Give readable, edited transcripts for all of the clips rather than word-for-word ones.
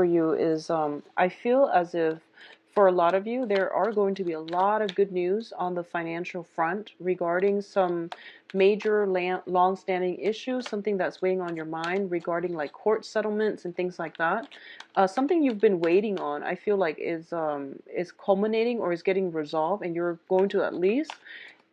for you is I feel as if for a lot of you, there are going to be a lot of good news on the financial front regarding some major long-standing issues, something that's weighing on your mind regarding like court settlements and things like that. Something you've been waiting on, I feel like is culminating or is getting resolved, and you're going to at least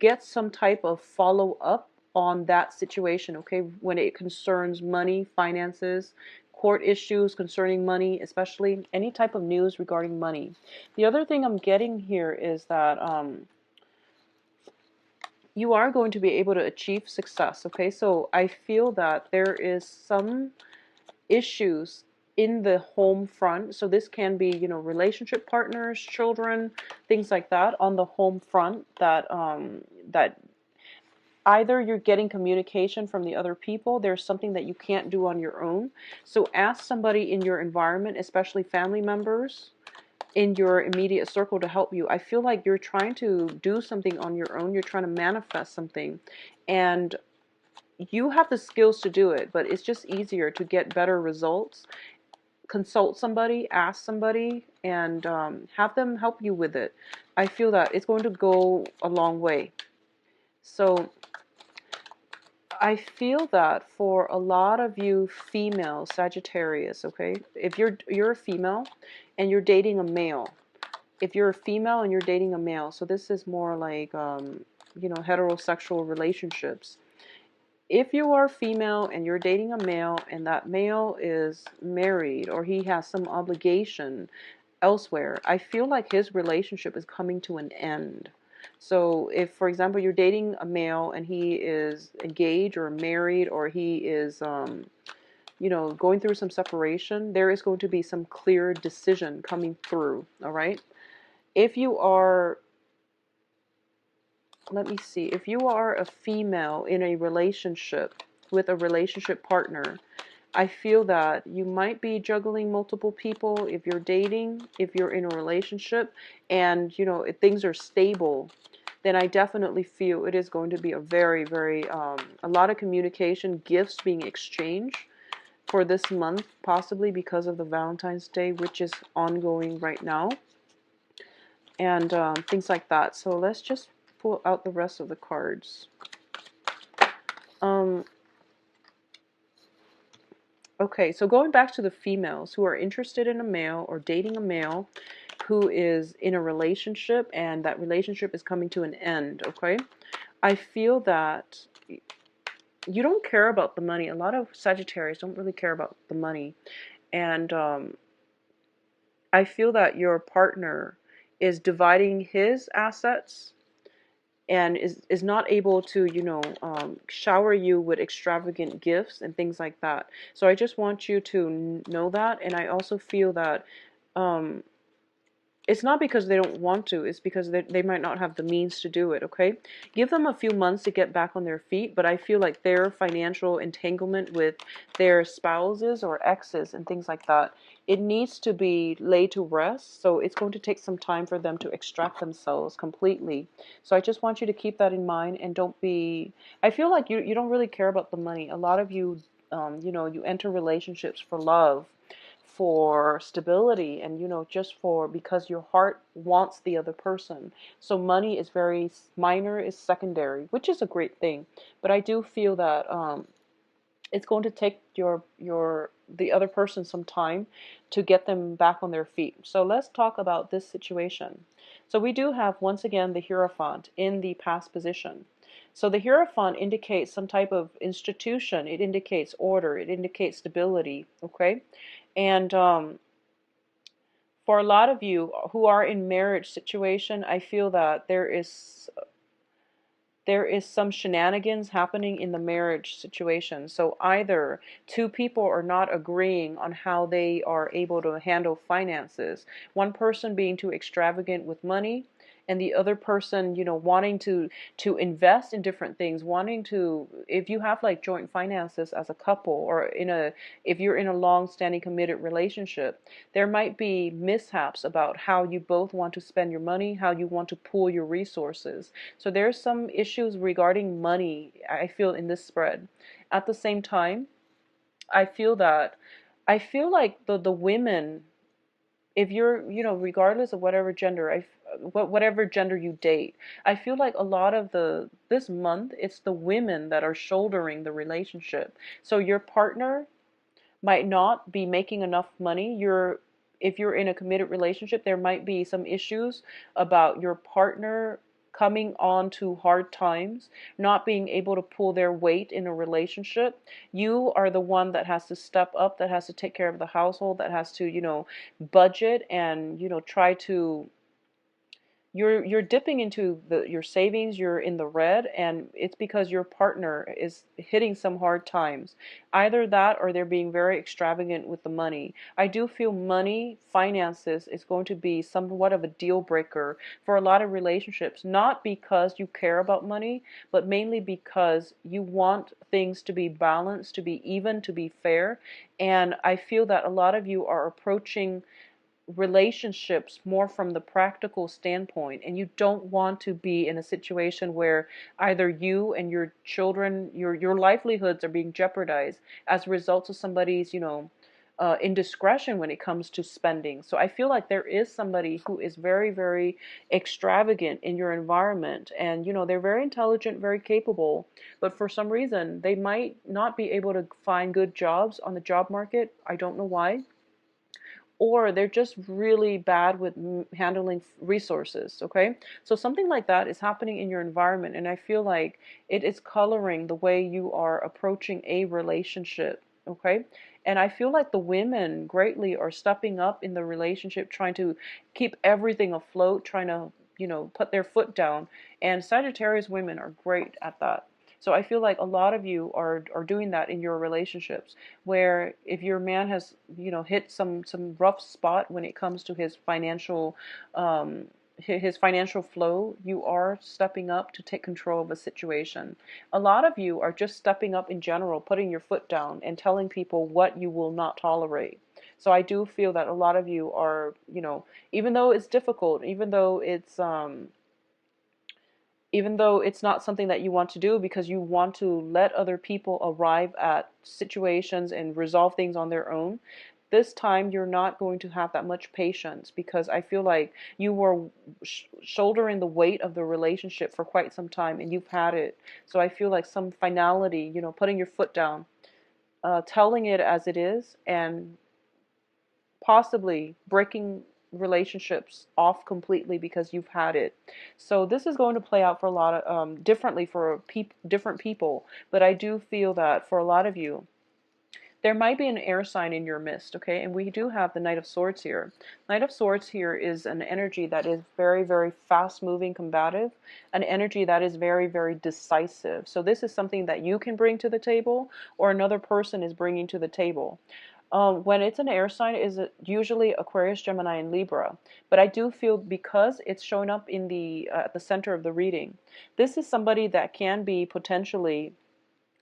get some type of follow-up on that situation, okay, when it concerns money, finances, court issues concerning money, especially any type of news regarding money. The other thing I'm getting here is that you are going to be able to achieve success, okay? So I feel that there is some issues in the home front. So this can be, you know, relationship partners, children, things like that on the home front that either you're getting communication from the other people, there's something that you can't do on your own. So ask somebody in your environment, especially family members in your immediate circle, to help you. I feel like you're trying to do something on your own. You're trying to manifest something, and you have the skills to do it, but it's just easier to get better results. Consult somebody, ask somebody, and have them help you with it. I feel that it's going to go a long way. So I feel that for a lot of you female Sagittarius, okay, if you're a female and you're dating a male, if you're a female and you're dating a male, so this is more like you know, heterosexual relationships. If you are female and you're dating a male and that male is married or he has some obligation elsewhere, I feel like his relationship is coming to an end. So if, for example, you're dating a male and he is engaged or married, or he is, you know, going through some separation, there is going to be some clear decision coming through, all right? If you are, let me see, if you are a female in a relationship with a relationship partner, I feel that you might be juggling multiple people if you're dating, if you're in a relationship, and you know, if things are stable, then I definitely feel it is going to be a very, very, a lot of communication, gifts being exchanged for this month, possibly because of the Valentine's Day, which is ongoing right now, and things like that. So let's just pull out the rest of the cards. Okay, so going back to the females who are interested in a male or dating a male who is in a relationship and that relationship is coming to an end, okay? I feel that you don't care about the money. A lot of Sagittarius don't really care about the money. And I feel that your partner is dividing his assets and is not able to, you know, shower you with extravagant gifts and things like that. So I just want you to know that. And I also feel that um, it's not because they don't want to, it's because they might not have the means to do it, okay? Give them a few months to get back on their feet, but I feel like their financial entanglement with their spouses or exes and things like that, it needs to be laid to rest, so it's going to take some time for them to extract themselves completely. So I just want you to keep that in mind, and don't be, I feel like you don't really care about the money. A lot of you, you know, you enter relationships for love, for stability, and you know, just for because your heart wants the other person. So money is very minor, is secondary, which is a great thing. But I do feel that it's going to take the other person some time to get them back on their feet. So let's talk about this situation. So we do have, once again, the Hierophant in the past position. So the Hierophant indicates some type of institution. It indicates order. It indicates stability. Okay, and for a lot of you who are in marriage situation, I feel that there is some shenanigans happening in the marriage situation. So either two people are not agreeing on how they are able to handle finances. One person being too extravagant with money, and the other person, you know, wanting to invest in different things, wanting to, if you have like joint finances as a couple, or if you're in a long-standing committed relationship, there might be mishaps about how you both want to spend your money, how you want to pool your resources. So there's some issues regarding money, I feel, in this spread. At the same time, I feel that I feel like the women, if you're, regardless of whatever gender, whatever gender you date, I feel like a lot of this month, it's the women that are shouldering the relationship. So your partner might not be making enough money. If you're in a committed relationship, there might be some issues about your partner coming on to hard times, not being able to pull their weight in a relationship. You are the one that has to step up, that has to take care of the household, that has to, budget and, try to, you're dipping into your savings, you're in the red, and it's because your partner is hitting some hard times. Either that or they're being very extravagant with the money. I do feel money, finances is going to be somewhat of a deal breaker for a lot of relationships, not because you care about money, but mainly because you want things to be balanced, to be even, to be fair. And I feel that a lot of you are approaching relationships more from the practical standpoint, and you don't want to be in a situation where either you and your children, your livelihoods are being jeopardized as a result of somebody's, indiscretion when it comes to spending. So I feel like there is somebody who is very, very extravagant in your environment, and they're very intelligent, very capable, but for some reason they might not be able to find good jobs on the job market. I don't know why, or they're just really bad with handling resources. Okay, so something like that is happening in your environment, and I feel like it is coloring the way you are approaching a relationship. Okay, and I feel like the women greatly are stepping up in the relationship, trying to keep everything afloat, trying to, put their foot down, and Sagittarius women are great at that. So I feel like a lot of you are doing that in your relationships, where if your man has, hit some rough spot when it comes to his financial flow, you are stepping up to take control of a situation. A lot of you are just stepping up in general, putting your foot down and telling people what you will not tolerate. So I do feel that a lot of you are, even though it's difficult, even though it's not something that you want to do because you want to let other people arrive at situations and resolve things on their own, this time you're not going to have that much patience, because I feel like you were shouldering the weight of the relationship for quite some time and you've had it. So I feel like some finality, putting your foot down, telling it as it is, and possibly breaking relationships off completely because you've had it. So this is going to play out for a lot of differently for different people, but I do feel that for a lot of you there might be an air sign in your midst. Okay, and we do have the Knight of Swords here. Knight of Swords here is an energy that is very, very fast moving, combative, an energy that is very, very decisive. So this is something that you can bring to the table, or another person is bringing to the table. When it's an air sign, is usually Aquarius, Gemini, and Libra. But I do feel, because it's showing up in the at the center of the reading, this is somebody that can be potentially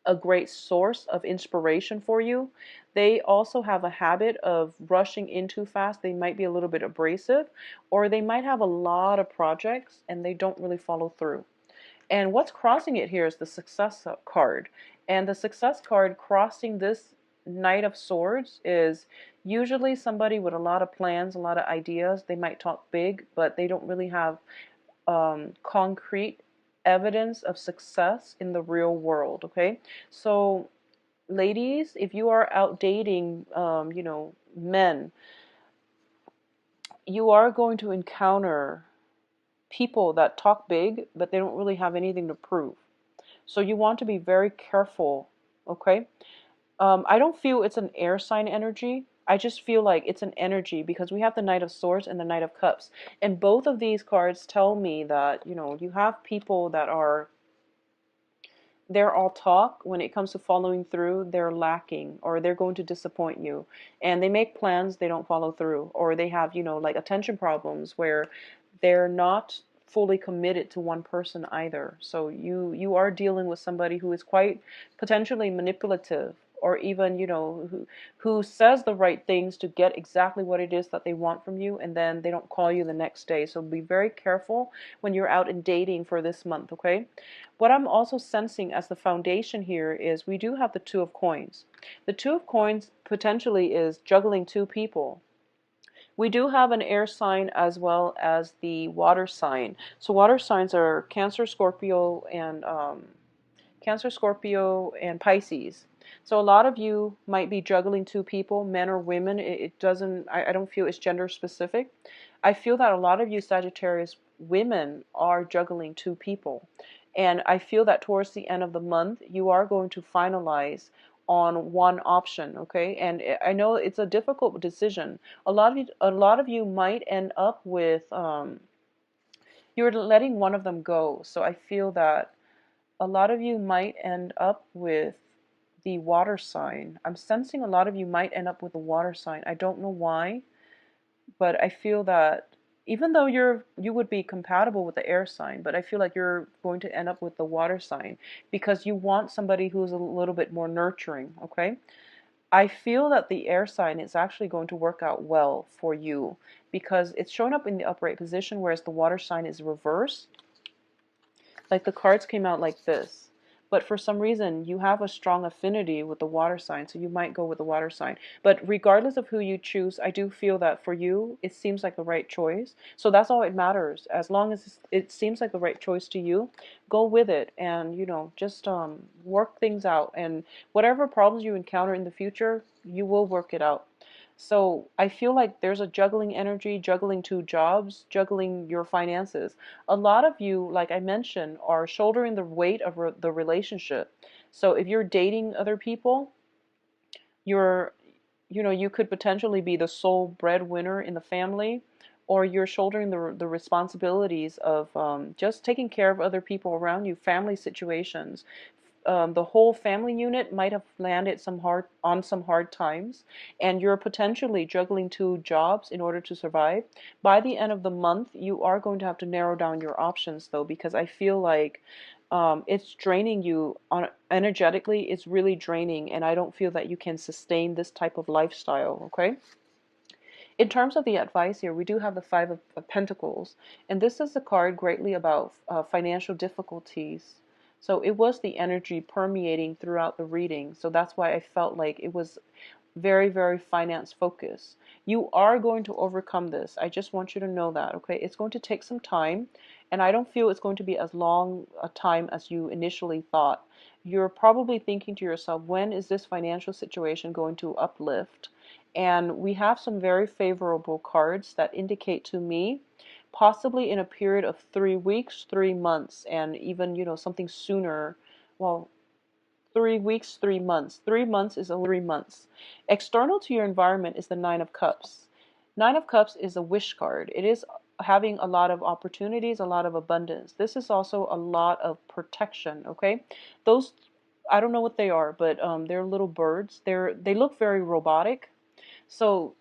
a great source of inspiration for you. They also have a habit of rushing in too fast. They might be a little bit abrasive, or they might have a lot of projects and they don't really follow through. And what's crossing it here is the Success card. And the Success card crossing this Knight of Swords is usually somebody with a lot of plans, a lot of ideas. They might talk big, but they don't really have concrete evidence of success in the real world. Okay, so ladies, if you are out dating, men, you are going to encounter people that talk big, but they don't really have anything to prove. So you want to be very careful. Okay, I don't feel it's an air sign energy. I just feel like it's an energy because we have the Knight of Swords and the Knight of Cups. And both of these cards tell me that, you have people that they're all talk. When it comes to following through, they're lacking, or they're going to disappoint you. And they make plans, they don't follow through. Or they have, like attention problems where they're not fully committed to one person either. So you are dealing with somebody who is quite potentially manipulative, or even, who says the right things to get exactly what it is that they want from you, and then they don't call you the next day. So be very careful when you're out and dating for this month, okay? What I'm also sensing as the foundation here is we do have the Two of Coins. The Two of Coins potentially is juggling two people. We do have an air sign as well as the water sign. So water signs are Cancer, Scorpio, and Pisces. So a lot of you might be juggling two people, men or women. It doesn't, I don't feel it's gender specific. I feel that a lot of you Sagittarius women are juggling two people. And I feel that towards the end of the month, you are going to finalize on one option, okay? And I know it's a difficult decision. A lot of you might end up with you're letting one of them go. So I feel that a lot of you might end up with the water sign. I'm sensing a lot of you might end up with the water sign. I don't know why, but I feel that even though you would be compatible with the air sign, but I feel like you're going to end up with the water sign because you want somebody who's a little bit more nurturing, okay? I feel that the air sign is actually going to work out well for you because it's showing up in the upright position, whereas the water sign is reversed. Like the cards came out like this. But for some reason, you have a strong affinity with the water sign, so you might go with the water sign. But regardless of who you choose, I do feel that for you, it seems like the right choice. So that's all it matters. As long as it seems like the right choice to you, go with it and, just work things out. And whatever problems you encounter in the future, you will work it out. So I feel like there's a juggling energy, juggling two jobs, juggling your finances. A lot of you, like I mentioned, are shouldering the weight of the relationship. So if you're dating other people, you're, you could potentially be the sole breadwinner in the family, or you're shouldering the responsibilities of just taking care of other people around you, family situations. The whole family unit might have landed on some hard times, and you're potentially juggling two jobs in order to survive. By the end of the month, you are going to have to narrow down your options, though, because I feel like it's draining you energetically. It's really draining, and I don't feel that you can sustain this type of lifestyle. Okay. In terms of the advice here, we do have the Five of Pentacles, and this is a card greatly about financial difficulties. So it was the energy permeating throughout the reading. So that's why I felt like it was very, very finance focused. You are going to overcome this. I just want you to know that, okay? It's going to take some time, and I don't feel it's going to be as long a time as you initially thought. You're probably thinking to yourself, when is this financial situation going to uplift? And we have some very favorable cards that indicate to me possibly in a period of 3 weeks, 3 months, and even, something sooner. Well, 3 weeks, 3 months. 3 months is 3 months. External to your environment is the Nine of Cups. Nine of Cups is a wish card. It is having a lot of opportunities, a lot of abundance. This is also a lot of protection, okay? Those, I don't know what they are, but they're little birds. They look very robotic. So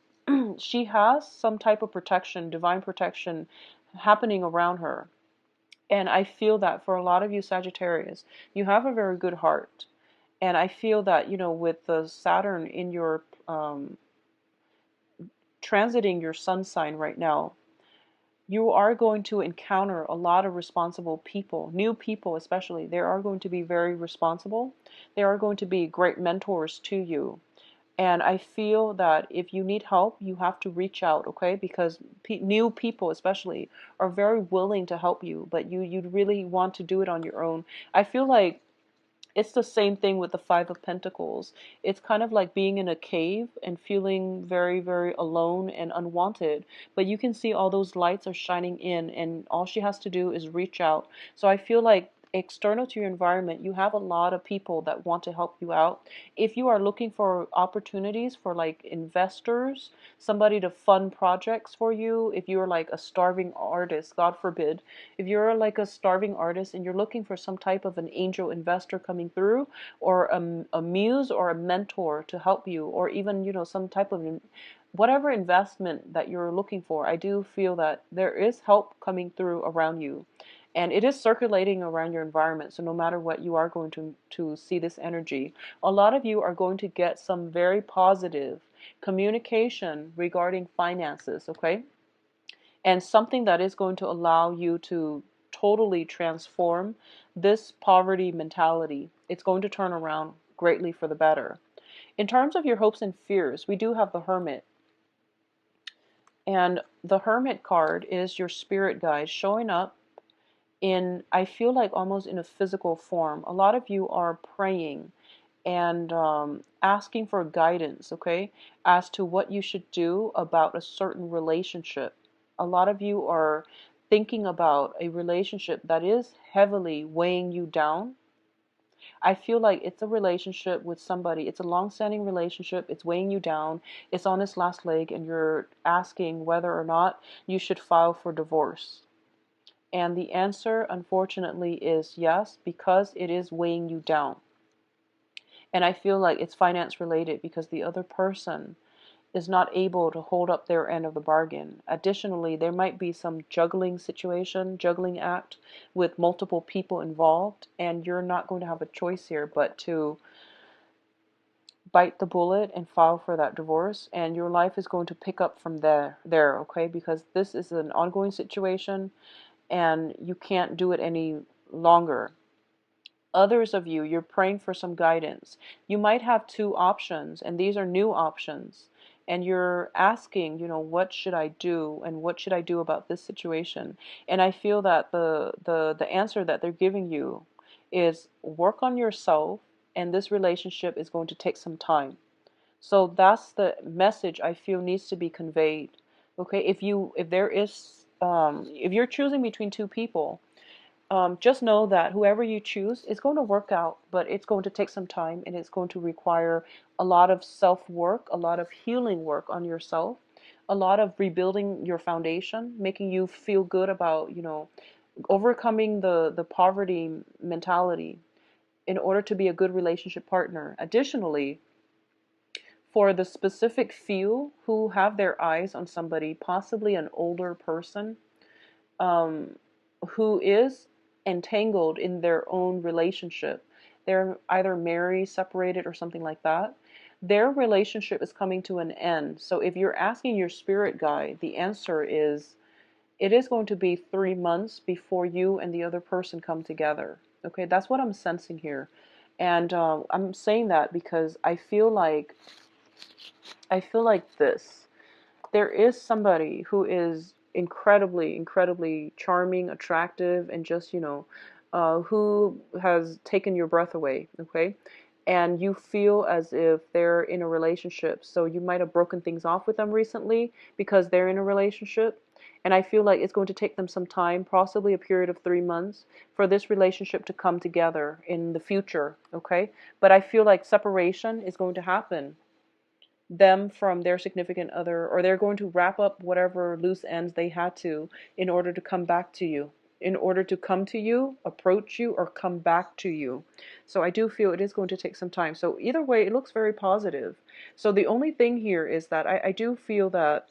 she has some type of protection, divine protection happening around her. And I feel that for a lot of you Sagittarius, you have a very good heart. And I feel that, with the Saturn in your transiting your sun sign right now, you are going to encounter a lot of responsible people, new people especially. They are going to be very responsible. They are going to be great mentors to you. And I feel that if you need help, you have to reach out, okay? Because new people especially are very willing to help you, but you really want to do it on your own. I feel like it's the same thing with the Five of Pentacles. It's kind of like being in a cave and feeling very, very alone and unwanted. But you can see all those lights are shining in, and all she has to do is reach out. So I feel like external to your environment, you have a lot of people that want to help you out. If you are looking for opportunities for like investors, somebody to fund projects for you, if you're like a starving artist, God forbid, if you're like a starving artist and you're looking for some type of an angel investor coming through, or a muse or a mentor to help you, or even, some type of whatever investment that you're looking for, I do feel that there is help coming through around you. And it is circulating around your environment. So no matter what, you are going to see this energy. A lot of you are going to get some very positive communication regarding finances, okay? And something that is going to allow you to totally transform this poverty mentality. It's going to turn around greatly for the better. In terms of your hopes and fears, we do have the Hermit. And the Hermit card is your spirit guide showing up in, I feel like almost in a physical form. A lot of you are praying and asking for guidance, okay, as to what you should do about a certain relationship. A lot of you are thinking about a relationship that is heavily weighing you down. I feel like it's a relationship with somebody. It's a long-standing relationship. It's weighing you down. It's on its last leg, and you're asking whether or not you should file for divorce. And the answer, unfortunately, is yes, because it is weighing you down. And I feel like it's finance related because the other person is not able to hold up their end of the bargain. Additionally, there might be some juggling situation, juggling act with multiple people involved, and you're not going to have a choice here but to bite the bullet and file for that divorce, and your life is going to pick up from there, okay? Because this is an ongoing situation and you can't do it any longer. Others of you, you're praying for some guidance. You might have two options, and these are new options. And you're asking, what should I do, and what should I do about this situation? And I feel that the answer that they're giving you is work on yourself, and this relationship is going to take some time. So that's the message I feel needs to be conveyed. Okay, if you're choosing between two people, just know that whoever you choose is going to work out, but it's going to take some time, and it's going to require a lot of self-work, a lot of healing work on yourself, a lot of rebuilding your foundation, making you feel good about, overcoming the poverty mentality in order to be a good relationship partner. Additionally, for the specific few who have their eyes on somebody, possibly an older person, um, who is entangled in their own relationship. They're either married, separated, or something like that. Their relationship is coming to an end. So if you're asking your spirit guide, the answer is it is going to be 3 months before you and the other person come together. Okay, that's what I'm sensing here. And I'm saying that because I feel like this. There is somebody who is incredibly, incredibly charming, attractive, and just, who has taken your breath away, okay? And you feel as if they're in a relationship. So you might have broken things off with them recently because they're in a relationship. And I feel like it's going to take them some time, possibly a period of 3 months, for this relationship to come together in the future, okay? But I feel like separation is going to happen, them from their significant other, or they're going to wrap up whatever loose ends they had to in order to come back to you, in order to come to you, approach you, or come back to you. So I do feel it is going to take some time. So either way, it looks very positive. So the only thing here is that I do feel that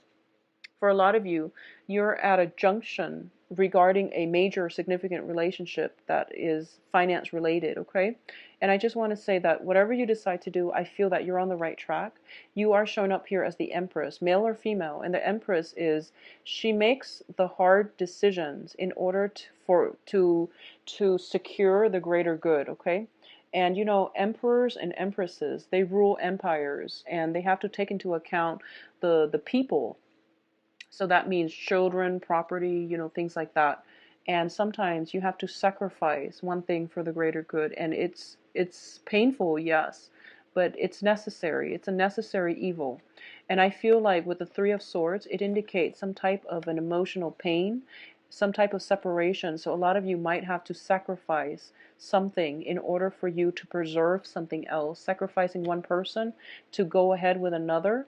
for a lot of you, you're at a junction regarding a major significant relationship that is finance related, okay? And I just want to say that whatever you decide to do, I feel that you're on the right track. You are shown up here as the Empress, male or female, and the Empress is, she makes the hard decisions in order to secure the greater good, okay? And emperors and empresses, they rule empires, and they have to take into account the people. So that means children, property, things like that. And sometimes you have to sacrifice one thing for the greater good. And it's painful, yes, but it's necessary. It's a necessary evil. And I feel like with the Three of Swords, it indicates some type of an emotional pain, some type of separation. So a lot of you might have to sacrifice something in order for you to preserve something else, sacrificing one person to go ahead with another,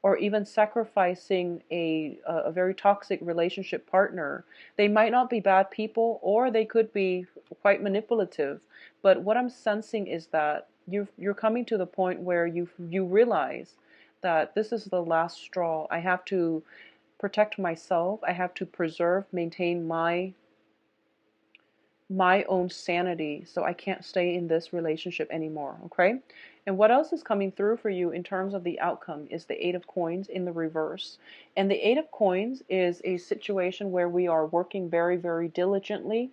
or even sacrificing a very toxic relationship partner. They might not be bad people, or they could be quite manipulative. But what I'm sensing is that you're coming to the point where you realize that this is the last straw. I have to protect myself. I have to preserve, maintain my own sanity, so I can't stay in this relationship anymore, okay? And what else is coming through for you in terms of the outcome is the Eight of Coins in the reverse. And the Eight of Coins is a situation where we are working very, very diligently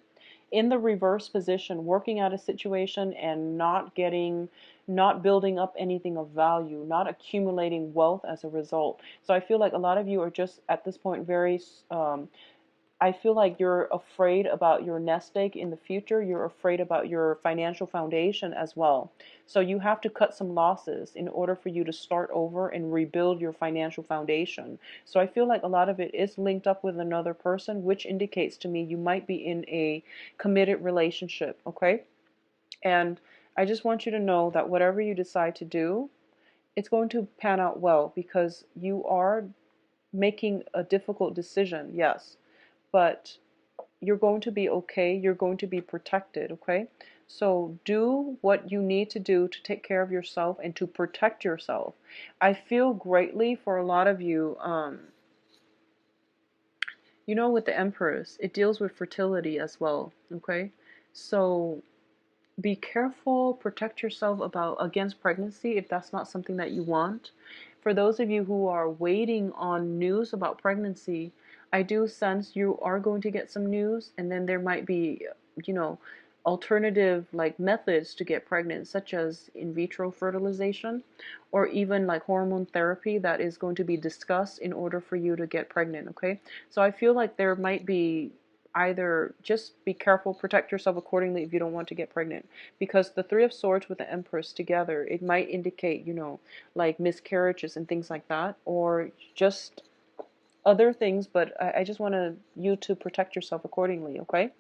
in the reverse position, working at a situation and not building up anything of value, not accumulating wealth as a result. So I feel like a lot of you are just at this point very I feel like you're afraid about your nest egg in the future. You're afraid about your financial foundation as well. So you have to cut some losses in order for you to start over and rebuild your financial foundation. So I feel like a lot of it is linked up with another person, which indicates to me you might be in a committed relationship, okay? And I just want you to know that whatever you decide to do, it's going to pan out well because you are making a difficult decision, yes, but you're going to be okay. You're going to be protected, okay? So do what you need to do to take care of yourself and to protect yourself. I feel greatly for a lot of you, you know, with the Empress, it deals with fertility as well, okay? So be careful, protect yourself against pregnancy if that's not something that you want. For those of you who are waiting on news about pregnancy, I do sense you are going to get some news, and then there might be, you know, alternative like methods to get pregnant, such as in vitro fertilization or even like hormone therapy that is going to be discussed in order for you to get pregnant, okay? So I feel like there might be either just be careful, protect yourself accordingly if you don't want to get pregnant. Because the Three of Swords with the Empress together, it might indicate, you know, like miscarriages and things like that, or just other things, but I just want you to protect yourself accordingly, okay?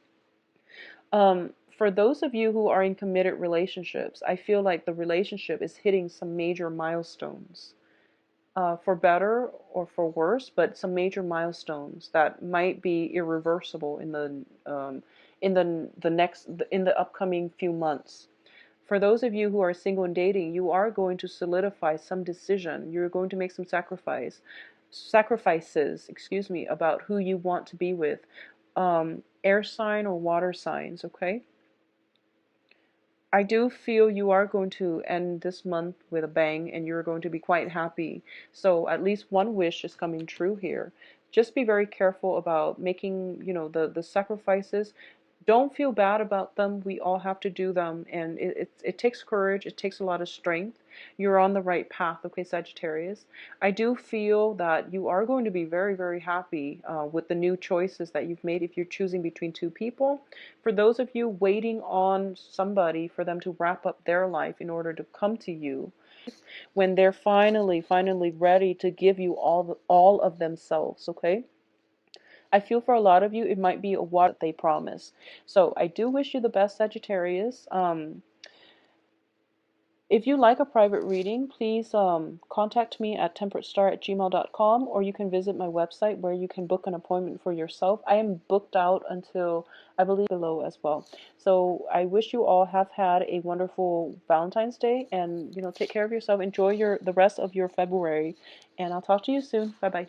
For those of you who are in committed relationships, I feel like the relationship is hitting some major milestones. For better or for worse, but some major milestones that might be irreversible in the upcoming few months. For those of you who are single and dating, you are going to solidify some decision. You're going to make some sacrifices, excuse me, about who you want to be with. Air sign or water signs, okay? I do feel you are going to end this month with a bang and you're going to be quite happy. So at least one wish is coming true here. Just be very careful about making, you know, the sacrifices. Don't feel bad about them. We all have to do them, and it takes courage. It takes a lot of strength. You're on the right path, okay, Sagittarius. I do feel that you are going to be very, very happy with the new choices that you've made if you're choosing between two people. For those of you waiting on somebody for them to wrap up their life in order to come to you, when they're finally ready to give you all of themselves, okay? I feel for a lot of you, it might be a water that they promise. So I do wish you the best, Sagittarius. If you like a private reading, please contact me at temperatestar@gmail.com, or you can visit my website where you can book an appointment for yourself. I am booked out until, I believe, below as well. So I wish you all have had a wonderful Valentine's Day, and, you know, take care of yourself. Enjoy the rest of your February, and I'll talk to you soon. Bye-bye.